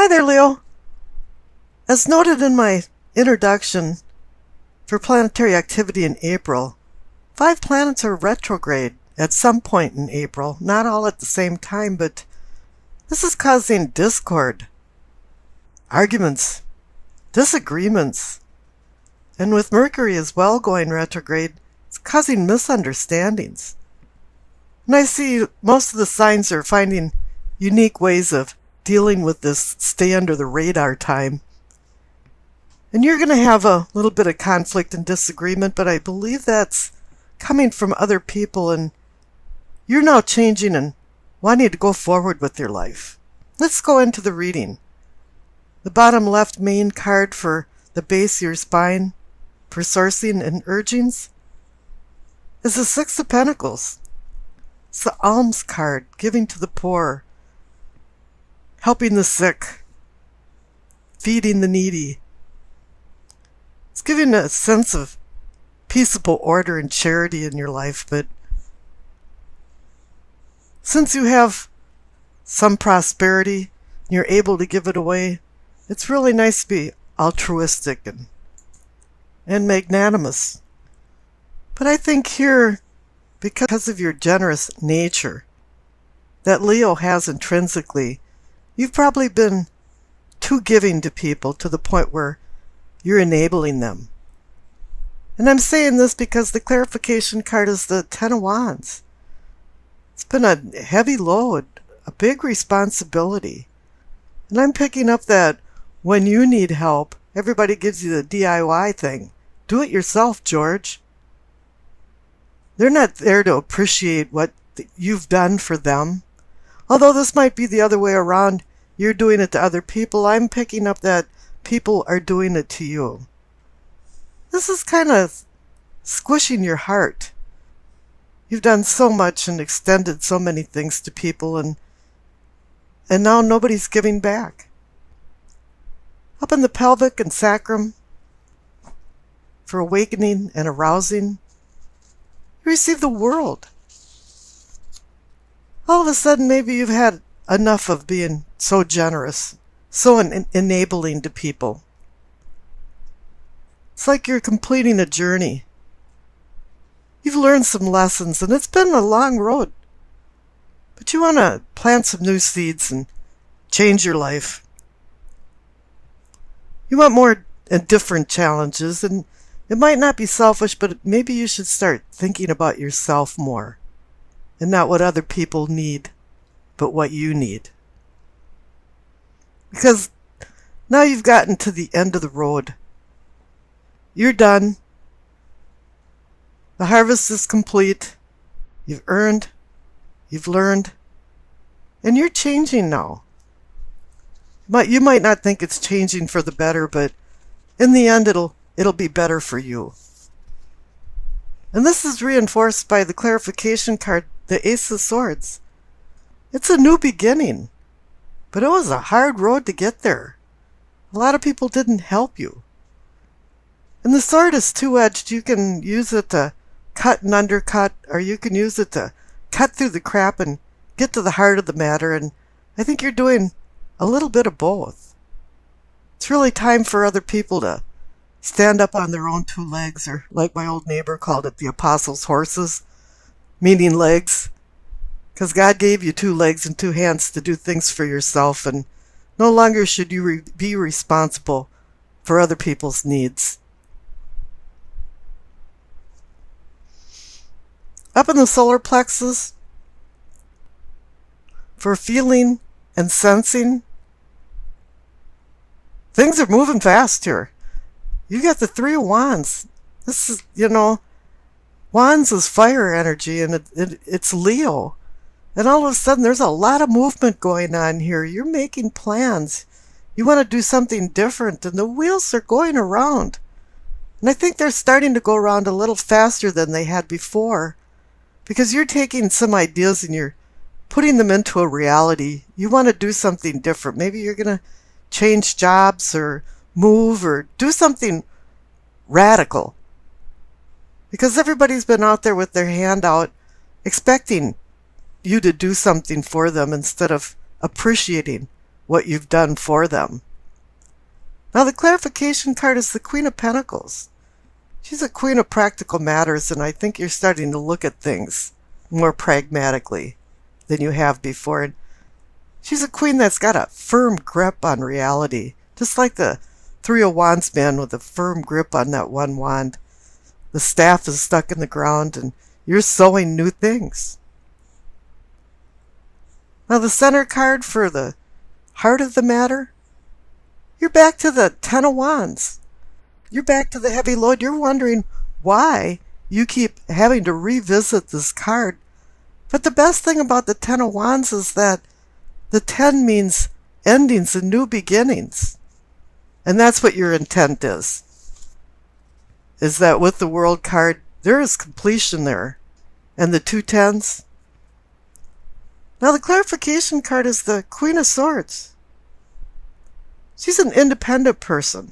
there, Leo. As noted in my introduction for planetary activity in April, 5 planets are retrograde at some point in April, not all at the same time, but this is causing discord, arguments, disagreements, and with Mercury as well going retrograde, it's causing misunderstandings. And I see most of the signs are finding unique ways of dealing with this stay under the radar time. And you're going to have a little bit of conflict and disagreement, but I believe that's coming from other people, and you're now changing and wanting to go forward with your life. Let's go into the reading. The bottom left main card for the base of your spine for sourcing and urgings is the Six of Pentacles. It's the alms card, giving to the poor, helping the sick, feeding the needy. It's giving a sense of peaceable order and charity in your life, but since you have some prosperity and you're able to give it away, it's really nice to be altruistic and magnanimous. But I think here, because of your generous nature that Leo has intrinsically, you've probably been too giving to people to the point where you're enabling them. And I'm saying this because the clarification card is the Ten of Wands. It's been a heavy load, a big responsibility. And I'm picking up that when you need help, everybody gives you the DIY thing. Do it yourself, George. They're not there to appreciate what you've done for them. Although this might be the other way around. You're doing it to other people. I'm picking up that people are doing it to you. This is kind of squishing your heart. You've done so much and extended so many things to people, and now nobody's giving back. Up in the pelvic and sacrum, for awakening and arousing, you receive the World. All of a sudden, maybe you've had enough of being so generous, so enabling to people. It's like you're completing a journey. You've learned some lessons, and it's been a long road. But you want to plant some new seeds and change your life. You want more and different challenges, and it might not be selfish, but maybe you should start thinking about yourself more, and not what other people need, but what you need. Because now you've gotten to the end of the road. You're done. The harvest is complete. You've earned. You've learned. And you're changing now. You might not think it's changing for the better, but in the end it'll be better for you. And this is reinforced by the clarification card, the Ace of Swords. It's a new beginning, but it was a hard road to get there. A lot of people didn't help you. And the sword is two-edged. You can use it to cut and undercut, or you can use it to cut through the crap and get to the heart of the matter, and I think you're doing a little bit of both. It's really time for other people to stand up on their own 2 legs, or like my old neighbor called it, the apostles' horses, meaning legs, because God gave you 2 legs and 2 hands to do things for yourself, and no longer should you be responsible for other people's needs. Up in the solar plexus, for feeling and sensing, things are moving fast here. You got the 3 of Wands. This is, Wands is fire energy, and it's Leo. And all of a sudden, there's a lot of movement going on here. You're making plans. You want to do something different, and the wheels are going around. And I think they're starting to go around a little faster than they had before, because you're taking some ideas and you're putting them into a reality. You want to do something different. Maybe you're going to change jobs or move or do something radical. Because everybody's been out there with their hand out expecting you to do something for them instead of appreciating what you've done for them. Now the clarification card is the Queen of Pentacles. She's a queen of practical matters, and I think you're starting to look at things more pragmatically than you have before. And she's a queen that's got a firm grip on reality, just like the Three of Wands man with a firm grip on that one wand. The staff is stuck in the ground, and you're sowing new things. Now the center card for the heart of the matter, you're back to the Ten of Wands. You're back to the heavy load. You're wondering why you keep having to revisit this card. But the best thing about the Ten of Wands is that the 10 means endings and new beginnings. And that's what your intent is that with the World card, there is completion there. And the two tens. Now the clarification card is the Queen of Swords. She's an independent person.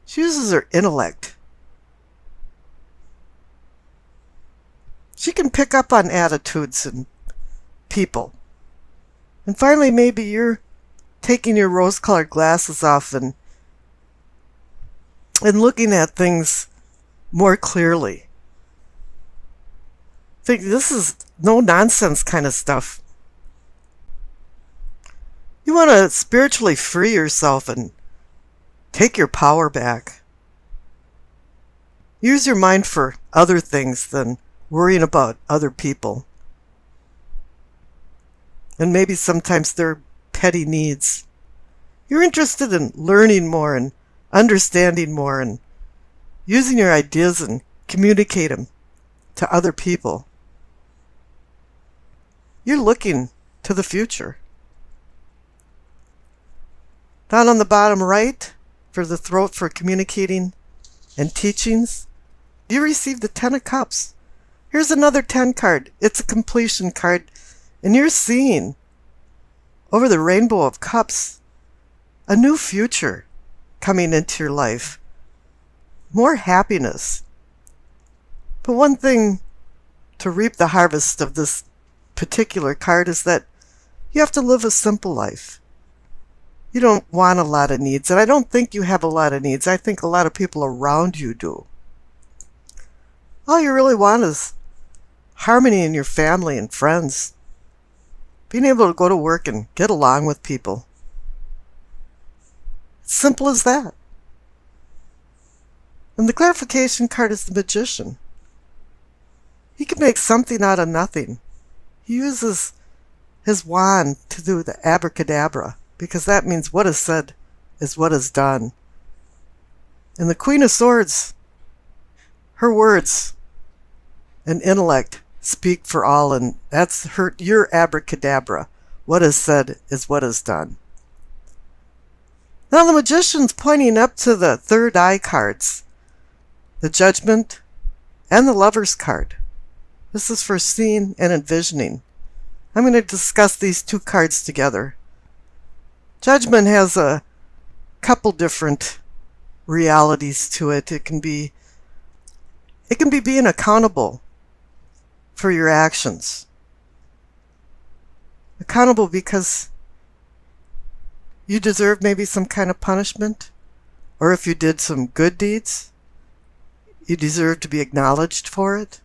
She uses her intellect. She can pick up on attitudes and people. And finally, maybe you're taking your rose-colored glasses off and looking at things more clearly. Think this is no-nonsense kind of stuff. You want to spiritually free yourself and take your power back. Use your mind for other things than worrying about other people. And maybe sometimes they're petty needs. You're interested in learning more and understanding more and using your ideas and communicate them to other people. You're looking to the future. Down on the bottom right, for the throat for communicating and teachings, you receive the Ten of Cups. Here's another 10 card. It's a completion card. And you're seeing, over the rainbow of cups, a new future coming into your life. More happiness. But one thing to reap the harvest of this particular card is that you have to live a simple life. You don't want a lot of needs, and I don't think you have a lot of needs. I think a lot of people around you do. All you really want is harmony in your family and friends. Being able to go to work and get along with people. It's simple as that. And the clarification card is the Magician. He can make something out of nothing. He uses his wand to do the abracadabra, because that means what is said is what is done. And the Queen of Swords, her words and intellect speak for all, and that's your abracadabra. What is said is what is done. Now the Magician's pointing up to the third eye cards, the Judgment and the Lover's card. This is for seeing and envisioning. I'm going to discuss these two cards together. Judgment has a couple different realities to it. It can be being accountable for your actions. Accountable because you deserve maybe some kind of punishment, or if you did some good deeds, you deserve to be acknowledged for it.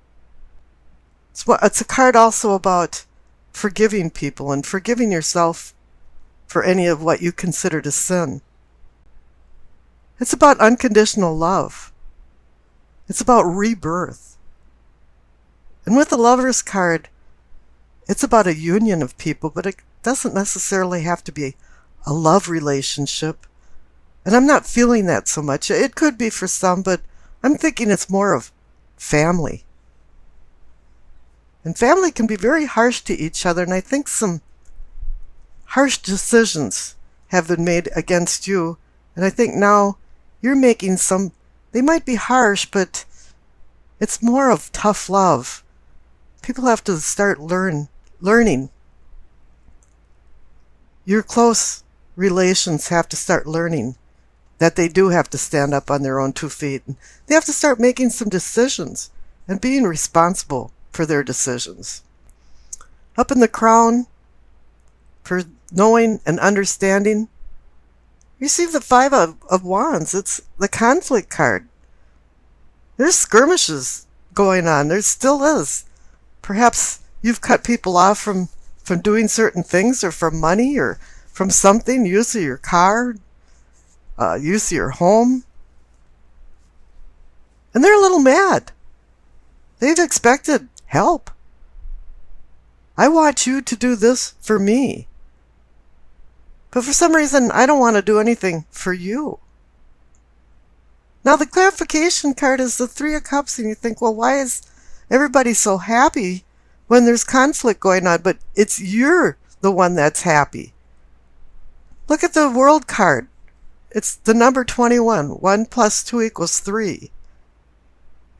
It's a card also about forgiving people and forgiving yourself for any of what you consider to sin. It's about unconditional love. It's about rebirth. And with the Lover's card, it's about a union of people, but it doesn't necessarily have to be a love relationship. And I'm not feeling that so much. It could be for some, but I'm thinking it's more of family. And family can be very harsh to each other, and I think some harsh decisions have been made against you, and I think now you're making some, they might be harsh, but it's more of tough love. People have to start learning. Your close relations have to start learning that they do have to stand up on their own 2 feet. They have to start making some decisions and being responsible for their decisions. Up in the crown, for knowing and understanding. You see the Five of Wands. It's the conflict card. There's skirmishes going on. There still is. Perhaps you've cut people off from doing certain things, or from money, or from something, use of your car, use of your home. And they're a little mad. They've expected help. I want you to do this for me. But for some reason, I don't want to do anything for you. Now, the clarification card is the Three of Cups, and you think, well, why is everybody so happy when there's conflict going on? But it's you're the one that's happy. Look at the World card. It's the number 21. 1 plus 2 equals 3.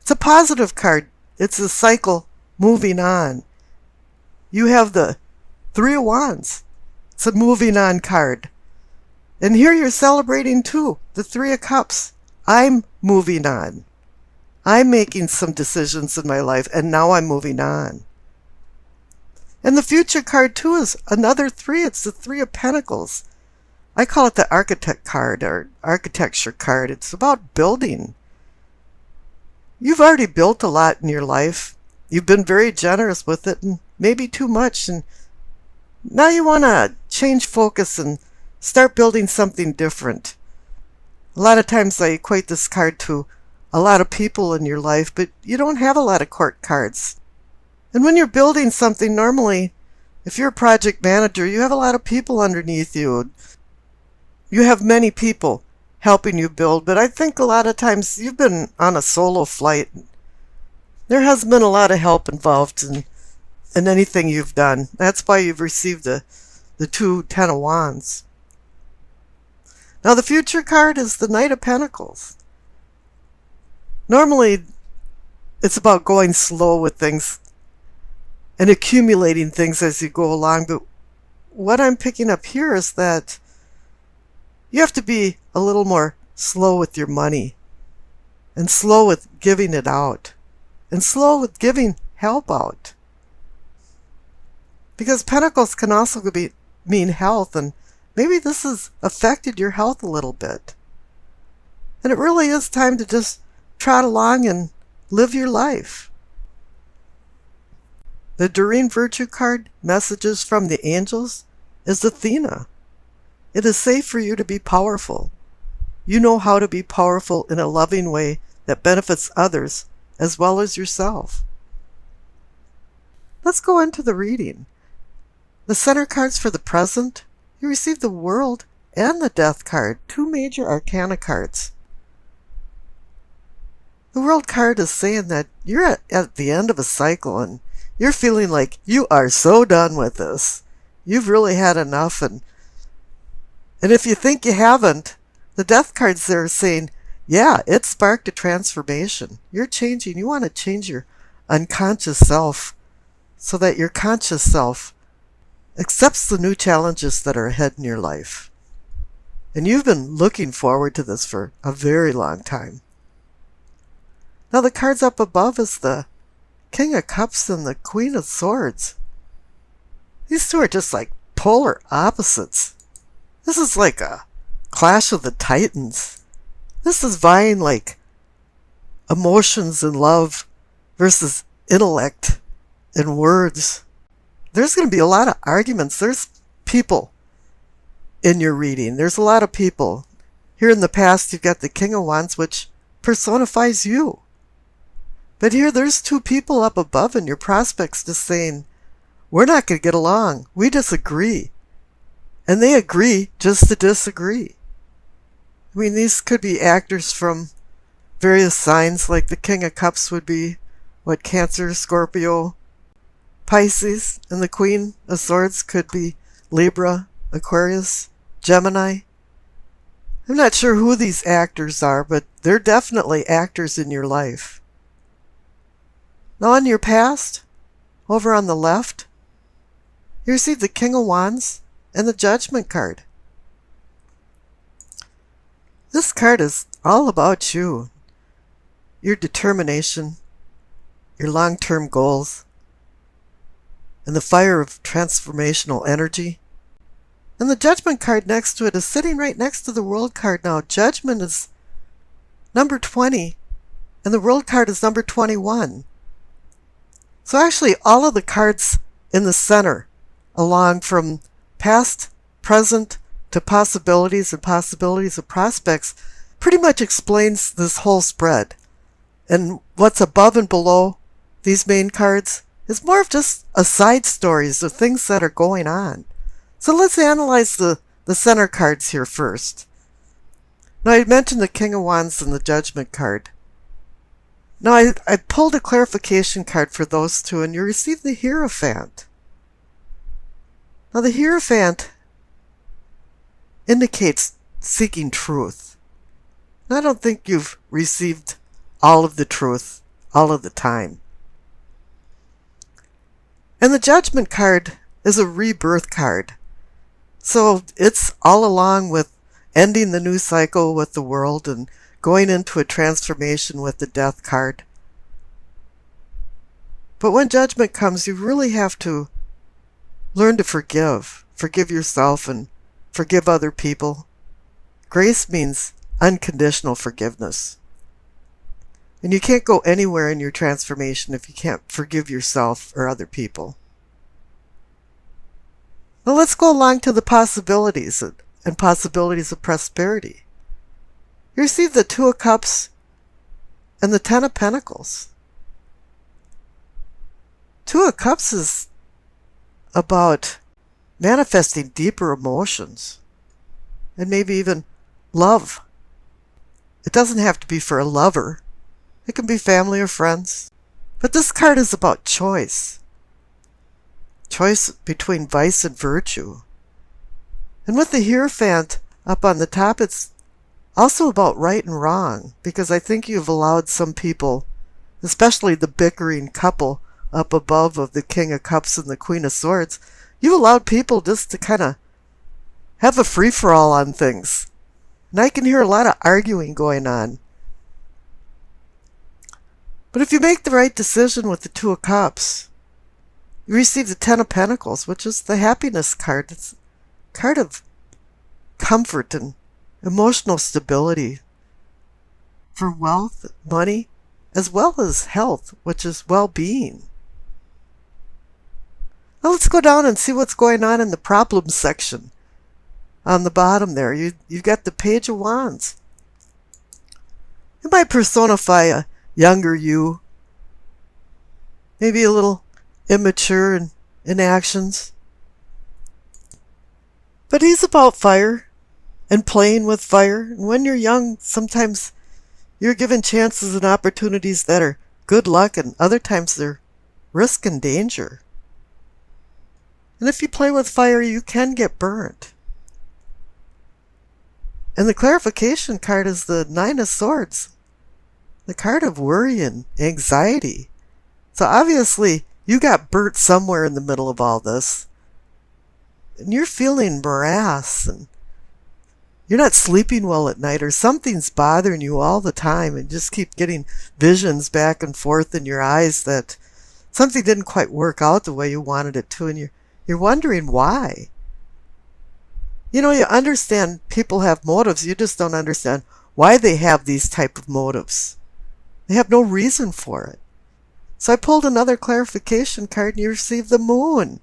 It's a positive card. It's a cycle moving on. You have the Three of Wands. It's a moving on card. And here you're celebrating too, the Three of Cups. I'm moving on. I'm making some decisions in my life, and now I'm moving on. And the future card too is another 3. It's the Three of Pentacles. I call it the architect card, or architecture card. It's about building. You've already built a lot in your life. You've been very generous with it, and maybe too much. And now you want to change focus and start building something different. A lot of times I equate this card to a lot of people in your life, but you don't have a lot of court cards. And when you're building something, normally, if you're a project manager, you have a lot of people underneath you. You have many people helping you build, but I think a lot of times you've been on a solo flight. There hasn't been a lot of help involved in anything you've done. That's why you've received the 2 Ten of Wands. Now the future card is the Knight of Pentacles. Normally, it's about going slow with things and accumulating things as you go along, but what I'm picking up here is that you have to be a little more slow with your money, and slow with giving it out, and slow with giving help out. Because Pentacles can also mean health, and maybe this has affected your health a little bit. And it really is time to just trot along and live your life. The Doreen Virtue card, Messages from the Angels, is Athena. It is safe for you to be powerful. You know how to be powerful in a loving way that benefits others as well as yourself. Let's go into the reading. The center cards for the present, you receive the World and the Death card, 2 major arcana cards. The World card is saying that you're at the end of a cycle, and you're feeling like you are so done with this. You've really had enough, and if you think you haven't, the Death card's there saying, yeah, it sparked a transformation. You're changing. You want to change your unconscious self so that your conscious self accepts the new challenges that are ahead in your life. And you've been looking forward to this for a very long time. Now the cards up above is the King of Cups and the Queen of Swords. These two are just like polar opposites. This is like a clash of the titans. This is vying like emotions and love versus intellect and words. There's going to be a lot of arguments. There's people in your reading. There's a lot of people. Here in the past, you've got the King of Wands, which personifies you. But here, there's 2 people up above, and your prospects just saying, we're not going to get along. We disagree. And they agree just to disagree. I mean, these could be actors from various signs, like the King of Cups would be, Cancer, Scorpio, Pisces, and the Queen of Swords could be Libra, Aquarius, Gemini. I'm not sure who these actors are, but they're definitely actors in your life. Now in your past, over on the left, you receive the King of Wands and the Judgment card. This card is all about you, your determination, your long-term goals, and the fire of transformational energy. And the Judgment card next to it is sitting right next to the World card now. Judgment is number 20, and the World card is number 21. So actually, all of the cards in the center, along from past, present, to possibilities and possibilities of prospects, pretty much explains this whole spread. And what's above and below these main cards is more of just a side stories of things that are going on. So let's analyze the center cards here first. Now, I mentioned the King of Wands and the Judgment card. Now, I pulled a clarification card for those two, and you received the Hierophant. Now, the Hierophant indicates seeking truth. And I don't think you've received all of the truth all of the time. And the Judgment card is a rebirth card. So it's all along with ending the new cycle with the world and going into a transformation with the Death card. But when Judgment comes, you really have to learn to forgive. Forgive yourself and forgive other people. Grace means unconditional forgiveness. And you can't go anywhere in your transformation if you can't forgive yourself or other people. Now let's go along to the possibilities and possibilities of prosperity. You receive the Two of Cups and the Ten of Pentacles. Two of Cups is about manifesting deeper emotions and maybe even love. It doesn't have to be for a lover. It can be family or friends. But this card is about choice. Choice between vice and virtue. And with the Hierophant up on the top, it's also about right and wrong, because I think you've allowed some people, especially the bickering couple up above of the King of Cups and the Queen of Swords, you've allowed people just to kind of have a free-for-all on things. And I can hear a lot of arguing going on. But if you make the right decision with the Two of Cups, you receive the Ten of Pentacles, which is the happiness card. It's a card of comfort and emotional stability for wealth, money, as well as health, which is well-being. Now let's go down and see what's going on in the problems section. On the bottom there, you've got the Page of Wands. You might personify a younger you, maybe a little immature in actions. But he's about fire and playing with fire. And when you're young, sometimes you're given chances and opportunities that are good luck, and other times they're risk and danger. And if you play with fire, you can get burnt. And the clarification card is the Nine of Swords, the card of worry and anxiety. So obviously, you got burnt somewhere in the middle of all this. And you're feeling morass, and you're not sleeping well at night, or something's bothering you all the time, and just keep getting visions back and forth in your eyes that something didn't quite work out the way you wanted it to, and you're wondering why. You know, you understand people have motives, you just don't understand why they have these type of motives. They have no reason for it. So I pulled another clarification card, and you received the Moon.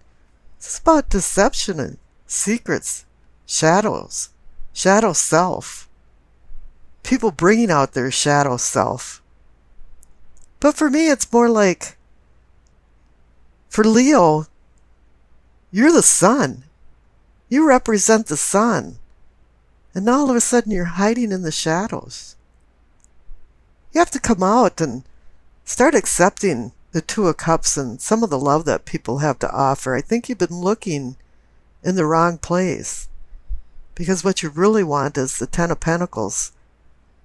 It's about deception and secrets, shadows, shadow self. People bringing out their shadow self. But for me, it's more like, for Leo, you're the sun. You represent the sun. And now all of a sudden you're hiding in the shadows. You have to come out and start accepting the Two of Cups and some of the love that people have to offer. I think you've been looking in the wrong place, because what you really want is the Ten of Pentacles